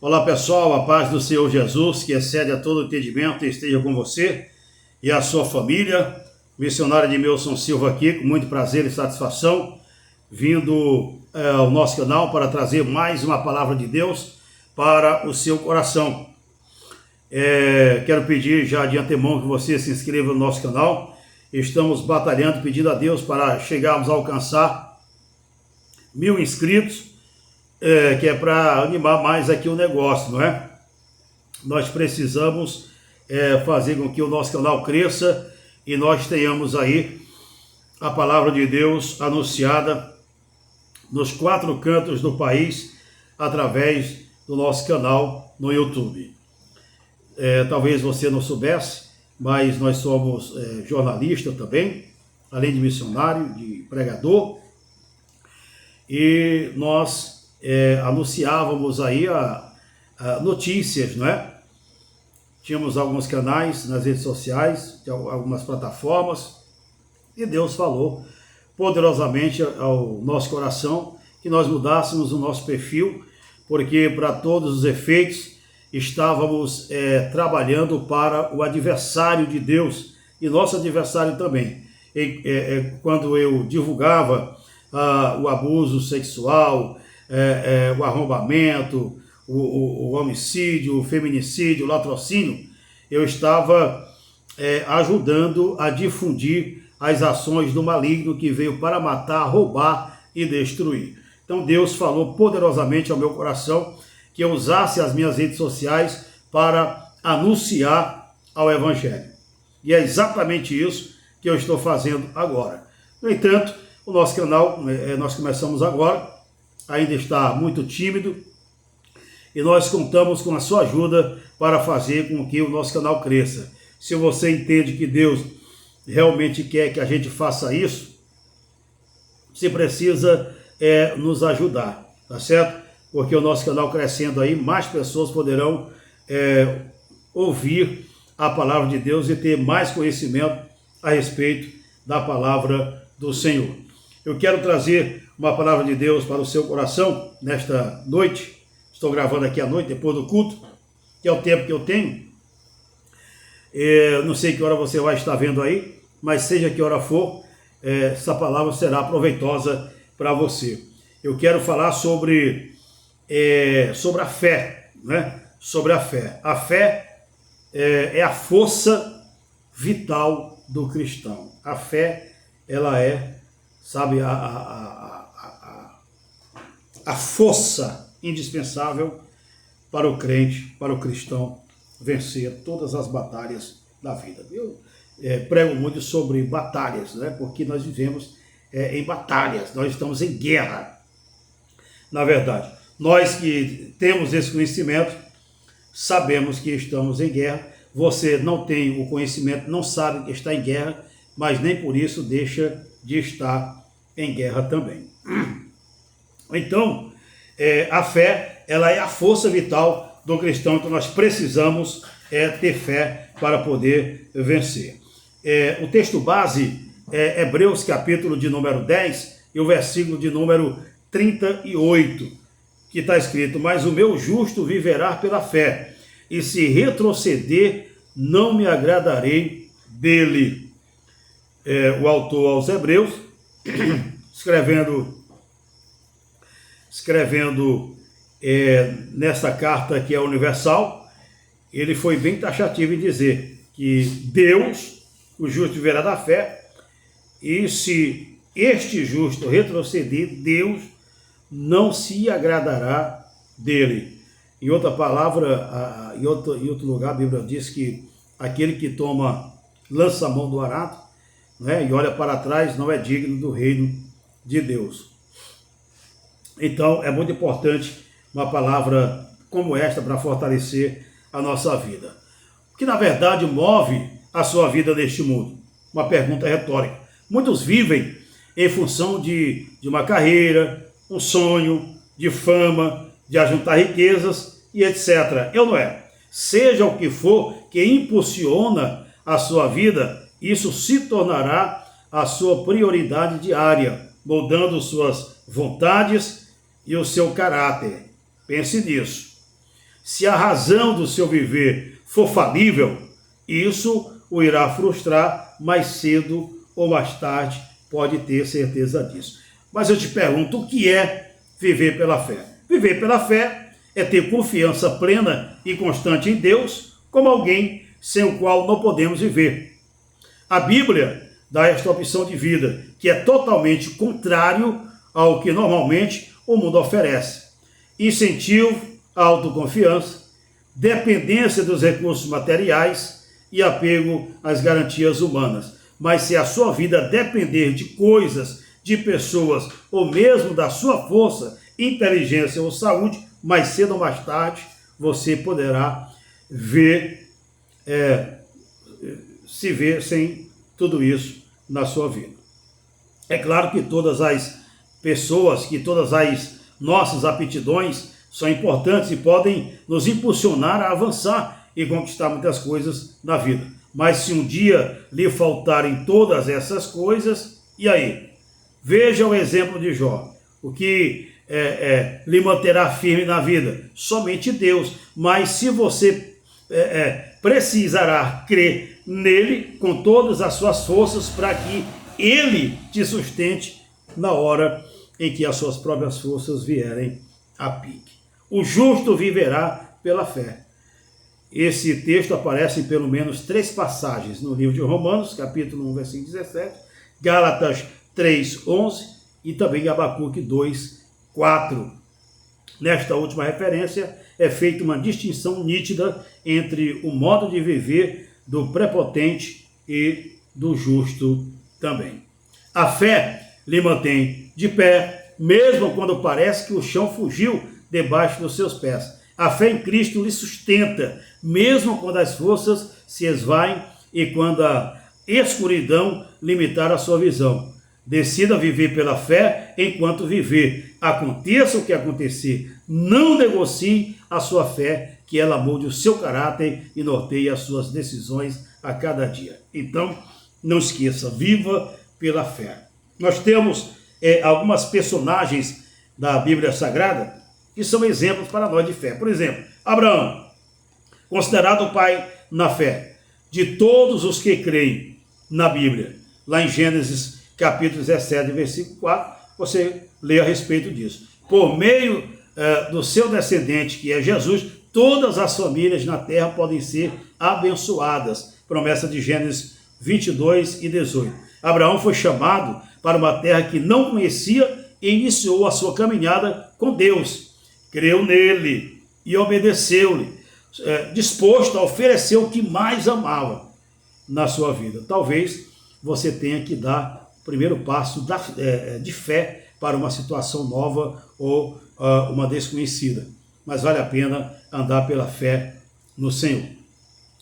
Olá pessoal, a paz do Senhor Jesus, que excede a todo entendimento, esteja com você e a sua família. Missionário Edmilson Silva aqui, com muito prazer e satisfação, vindo ao nosso canal para trazer mais uma palavra de Deus para o seu coração. Quero pedir já de antemão que você se inscreva no nosso canal. Estamos batalhando, pedindo a Deus para chegarmos a alcançar 1000 inscritos. Que é para animar mais aqui o negócio, não é? Nós precisamos fazer com que o nosso canal cresça e nós tenhamos aí a palavra de Deus anunciada nos 4 cantos do país através do nosso canal no YouTube. Talvez você não soubesse, mas nós somos jornalistas também, além de missionário, de pregador, e nós anunciávamos aí notícias, não é? Tínhamos alguns canais nas redes sociais, algumas plataformas, e Deus falou poderosamente ao nosso coração que nós mudássemos o nosso perfil, porque para todos os efeitos estávamos trabalhando para o adversário de Deus e nosso adversário também. Quando eu divulgava o abuso sexual, o arrombamento, o homicídio, o feminicídio, o latrocínio, eu estava ajudando a difundir as ações do maligno que veio para matar, roubar e destruir. Então Deus falou poderosamente ao meu coração que eu usasse as minhas redes sociais para anunciar ao Evangelho. E é exatamente isso que eu estou fazendo agora. No entanto, o nosso canal, nós começamos agora, ainda está muito tímido, e nós contamos com a sua ajuda para fazer com que o nosso canal cresça. Se você entende que Deus realmente quer que a gente faça isso, você precisa nos ajudar, tá certo? Porque o nosso canal crescendo aí, mais pessoas poderão ouvir a palavra de Deus e ter mais conhecimento a respeito da palavra do Senhor. Eu quero trazer uma palavra de Deus para o seu coração nesta noite. Estou gravando aqui à noite, depois do culto, que é o tempo que eu tenho. Não sei que hora você vai estar vendo aí, mas seja que hora for, essa palavra será proveitosa para você. Eu quero falar sobre a fé, né? Sobre a fé. A fé é a força vital do cristão. A fé, ela sabe, a força indispensável para o crente, para o cristão vencer todas as batalhas da vida. Eu prego muito sobre batalhas, né? Porque nós vivemos em batalhas, nós estamos em guerra. Na verdade, nós que temos esse conhecimento, sabemos que estamos em guerra. Você não tem o conhecimento, não sabe que está em guerra, mas nem por isso deixa de estar em guerra também. Então, a fé, ela é a força vital do cristão, então nós precisamos ter fé para poder vencer. O texto base é Hebreus capítulo de número 10 e o versículo de número 38, que está escrito: mas o meu justo viverá pela fé, e se retroceder, não me agradarei dele. O autor aos Hebreus, escrevendo nessa carta que é universal, ele foi bem taxativo em dizer que Deus, o justo viverá da fé, e se este justo retroceder, Deus não se agradará dele. Em outra palavra, em outro lugar, a Bíblia diz que aquele que lança a mão do arado, né, e olha para trás, não é digno do reino de Deus. Então, é muito importante uma palavra como esta para fortalecer a nossa vida. O que, na verdade, move a sua vida neste mundo? Uma pergunta retórica. Muitos vivem em função de uma carreira, um sonho, de fama, de ajuntar riquezas e etc. Eu não é. Seja o que for que impulsiona a sua vida, isso se tornará a sua prioridade diária, moldando suas vontades e o seu caráter. Pense nisso. Se a razão do seu viver for falível, isso o irá frustrar mais cedo ou mais tarde, pode ter certeza disso. Mas eu te pergunto, o que é viver pela fé? Viver pela fé é ter confiança plena e constante em Deus, como alguém sem o qual não podemos viver. A Bíblia dá esta opção de vida, que é totalmente contrário ao que normalmente o mundo oferece. Incentivo à autoconfiança, dependência dos recursos materiais e apego às garantias humanas. Mas se a sua vida depender de coisas, de pessoas, ou mesmo da sua força, inteligência ou saúde, mais cedo ou mais tarde, você poderá se ver sem tudo isso na sua vida. É claro que todas as pessoas, que todas as nossas aptidões são importantes e podem nos impulsionar a avançar e conquistar muitas coisas na vida. Mas se um dia lhe faltarem todas essas coisas, e aí? Veja o exemplo de Jó. O que lhe manterá firme na vida? Somente Deus. Mas se você precisará crer nele com todas as suas forças para que ele te sustente na hora em que as suas próprias forças vierem a pique. O justo viverá pela fé. Esse texto aparece em pelo menos 3 passagens no livro de Romanos, capítulo 1, versículo 17, Gálatas 3, 11 e também Abacuque 2, 4. Nesta última referência é feita uma distinção nítida entre o modo de viver do prepotente e do justo também. A fé lhe mantém de pé, mesmo quando parece que o chão fugiu debaixo dos seus pés. A fé em Cristo lhe sustenta, mesmo quando as forças se esvaem e quando a escuridão limitar a sua visão. Decida viver pela fé enquanto viver. Aconteça o que acontecer. Não negocie a sua fé, que ela molde o seu caráter e norteie as suas decisões a cada dia. Então, não esqueça, viva pela fé. Nós temos algumas personagens da Bíblia Sagrada que são exemplos para nós de fé. Por exemplo, Abraão, considerado o pai na fé de todos os que creem na Bíblia. Lá em Gênesis capítulo 17, versículo 4, você lê a respeito disso. Por meio do seu descendente, que é Jesus, todas as famílias na terra podem ser abençoadas. Promessa de Gênesis 22 e 18. Abraão foi chamado para uma terra que não conhecia e iniciou a sua caminhada com Deus. Creu nele e obedeceu-lhe, disposto a oferecer o que mais amava na sua vida. Talvez você tenha que dar o primeiro passo de fé para uma situação nova ou uma desconhecida. Mas vale a pena andar pela fé no Senhor,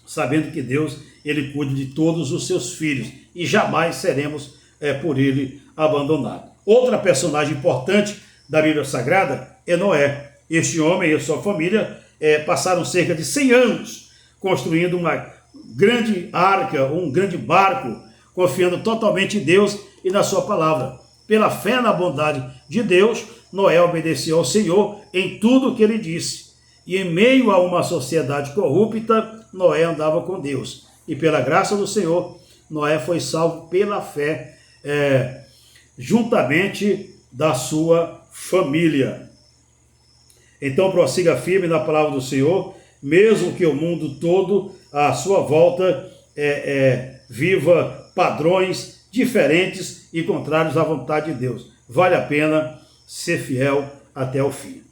sabendo que Deus, ele cuida de todos os seus filhos e jamais seremos por ele abandonados. Outra personagem importante da Bíblia Sagrada é Noé. Este homem e sua família passaram cerca de 100 anos construindo uma grande arca, um grande barco, confiando totalmente em Deus e na sua palavra. Pela fé na bondade de Deus, Noé obedeceu ao Senhor em tudo o que ele disse. E em meio a uma sociedade corrupta, Noé andava com Deus. E pela graça do Senhor, Noé foi salvo pela fé, juntamente da sua família. Então prossiga firme na palavra do Senhor, mesmo que o mundo todo à sua volta viva padrões diferentes e contrários à vontade de Deus. Vale a pena ser fiel até o fim.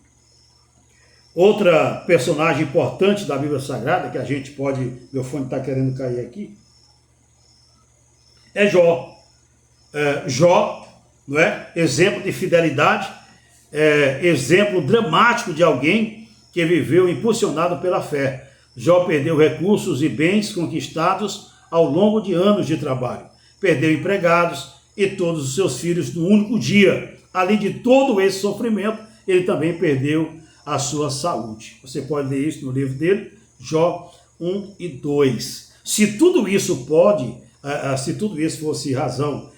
Outra personagem importante da Bíblia Sagrada, que a gente pode... Meu fone está querendo cair aqui. É Jó. Jó, não é? Exemplo de fidelidade, exemplo dramático de alguém que viveu impulsionado pela fé. Jó perdeu recursos e bens conquistados ao longo de anos de trabalho. Perdeu empregados e todos os seus filhos no único dia. Além de todo esse sofrimento, ele também perdeu a sua saúde. Você pode ler isso no livro dele, Jó 1 e 2. Se tudo isso fosse razão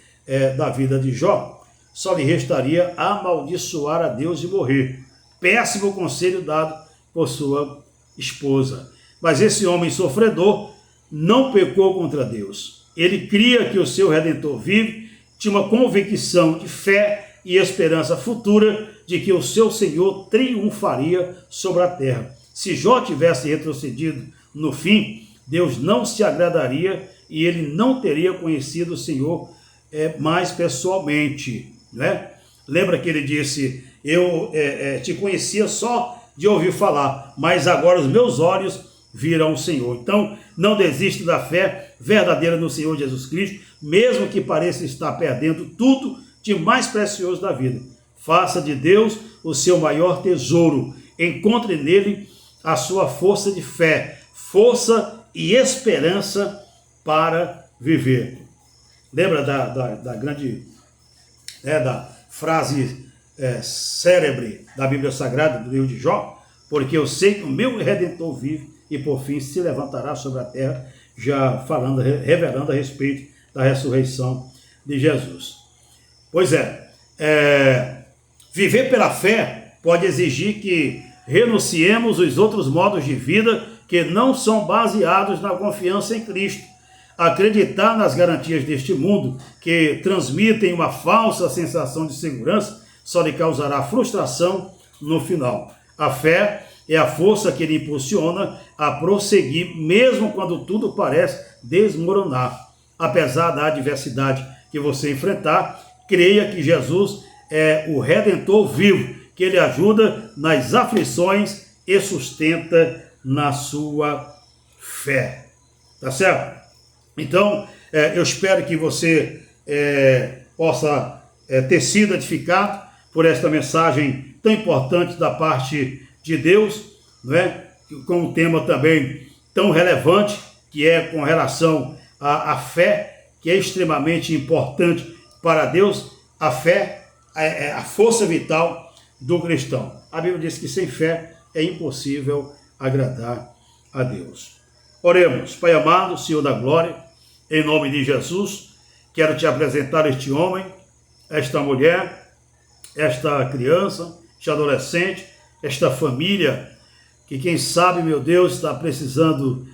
da vida de Jó, só lhe restaria amaldiçoar a Deus e morrer. Péssimo conselho dado por sua esposa. Mas esse homem sofredor não pecou contra Deus. Ele cria que o seu Redentor vive, tinha uma convicção de fé e esperança futura de que o seu Senhor triunfaria sobre a terra. Se Jó tivesse retrocedido no fim, Deus não se agradaria e ele não teria conhecido o Senhor mais pessoalmente, né? Lembra que ele disse, eu te conhecia só de ouvir falar, mas agora os meus olhos viram o Senhor. Então, não desista da fé verdadeira no Senhor Jesus Cristo, mesmo que pareça estar perdendo tudo de mais precioso da vida. Faça de Deus o seu maior tesouro. Encontre nele a sua força de fé, força e esperança para viver. Lembra da grande da frase célebre da Bíblia Sagrada, do livro de Jó? Porque eu sei que o meu Redentor vive e por fim se levantará sobre a terra, já falando, revelando a respeito da ressurreição de Jesus. Pois viver pela fé pode exigir que renunciemos os outros modos de vida que não são baseados na confiança em Cristo. Acreditar nas garantias deste mundo, que transmitem uma falsa sensação de segurança, só lhe causará frustração no final. A fé é a força que lhe impulsiona a prosseguir, mesmo quando tudo parece desmoronar. Apesar da adversidade que você enfrentar, creia que Jesus é o Redentor vivo, que ele ajuda nas aflições e sustenta na sua fé. Tá certo? Então, eu espero que você possa ter sido edificado por esta mensagem tão importante da parte de Deus, não é? Com um tema também tão relevante, que é com relação à fé, que é extremamente importante para Deus. A fé é a força vital do cristão. A Bíblia diz que sem fé é impossível agradar a Deus. Oremos. Pai amado, Senhor da glória, em nome de Jesus, quero te apresentar este homem, esta mulher, esta criança, este adolescente, esta família, que quem sabe, meu Deus, está precisando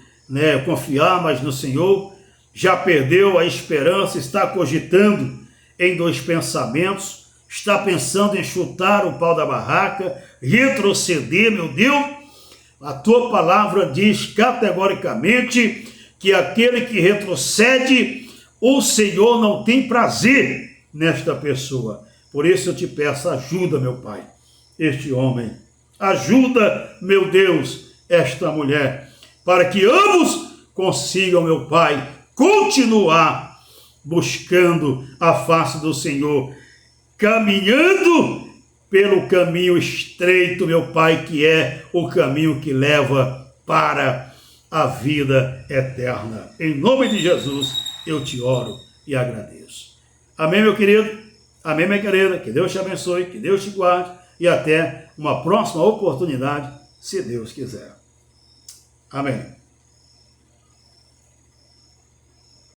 confiar mais no Senhor, já perdeu a esperança, está cogitando em dois pensamentos, está pensando em chutar o pau da barraca, retroceder, meu Deus. A tua palavra diz categoricamente que aquele que retrocede, o Senhor não tem prazer nesta pessoa. Por isso eu te peço, ajuda, meu Pai, este homem. Ajuda, meu Deus, esta mulher, para que ambos consigam, meu Pai, continuar buscando a face do Senhor, caminhando pelo caminho estreito, meu Pai, que é o caminho que leva para a vida eterna. Em nome de Jesus, eu te oro e agradeço. Amém, meu querido? Amém, minha querida? Que Deus te abençoe, que Deus te guarde e até uma próxima oportunidade, se Deus quiser. Amém.